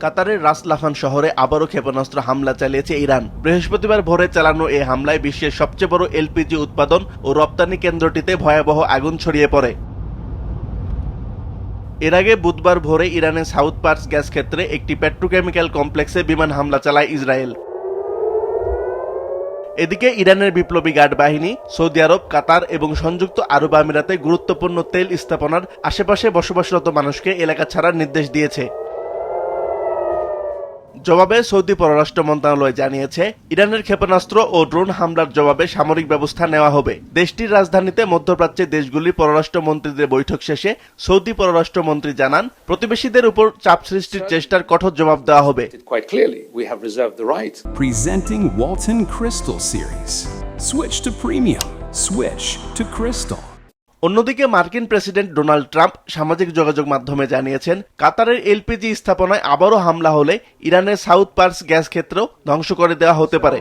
কাতারের রাস লাফান শহরে আবারও ক্ষেপণাস্ত্র হামলা চালিয়েছে ইরান। বৃহস্পতিবার ভোরে চালানো এই হামলায় বিশ্বের সবচেয়ে বড় এলপিজি উৎপাদন ও রপ্তানি কেন্দ্রটিতে ভয়াবহ আগুন ছড়িয়ে পড়ে। এর আগে বুধবার ভোরে ইরানের সাউথ পার্স গ্যাস ক্ষেত্রে একটি পেট্রোকেমিক্যাল কমপ্লেক্সে বিমান হামলা চালায় ইসরায়েল। এদিকে ইরানের বিপ্লবী গার্ড বাহিনী সৌদি আরব, কাতার এবং সংযুক্ত আরব আমিরাতে গুরুত্বপূর্ণ তেল স্থাপনার আশেপাশে বসবাসরত মানুষকে এলাকা ছাড়ার নির্দেশ দিয়েছে। জবাবে সৌদি পররাষ্ট্র মন্ত্রণালয় জানিয়েছে, ইরানের ক্ষেপণাস্ত্র ও ড্রোন হামলার জবাবে সামরিক ব্যবস্থা নেওয়া হবে। দেশটির রাজধানীতে মধ্যপ্রাচ্যের দেশগুলির পররাষ্ট্র মন্ত্রীদের বৈঠক শেষে সৌদি পররাষ্ট্রমন্ত্রী জানান, প্রতিবেশীদের উপর চাপ সৃষ্টির চেষ্টার কঠোর জবাব দেওয়া হবে। Presenting Walton Crystal Series. Switch to premium. Switch to Crystal. অন্যদিকে মার্কিন প্রেসিডেন্ট ডোনাল্ড ট্রাম্প সামাজিক যোগাযোগ মাধ্যমে জানিয়েছেন, কাতারের এলপিজি স্থাপনায় আবারও হামলা হলে ইরানের সাউথ পার্স গ্যাস ক্ষেত্রেও ধ্বংস করে দেওয়া হতে পারে।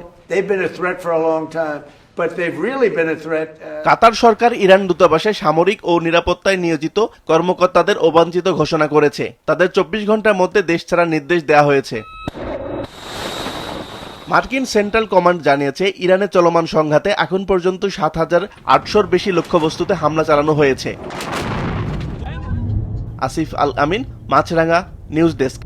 কাতার সরকার ইরান দূতাবাসে সামরিক ও নিরাপত্তায় নিয়োজিত কর্মকর্তাদের অবাঞ্ছিত ঘোষণা করেছে। তাদের 24 ঘন্টার মধ্যে দেশ ছাড়ার নির্দেশ দেওয়া হয়েছে। মার্কিন সেন্ট্রাল কমান্ড জানিয়েছে, ইরানে চলমান সংঘাতে এখন পর্যন্ত ৭,৮০০-র বেশি লক্ষ্যবস্তুতে হামলা চালানো হয়েছে। আসিফ আল আমিন, মাছরাঙা নিউজ ডেস্ক।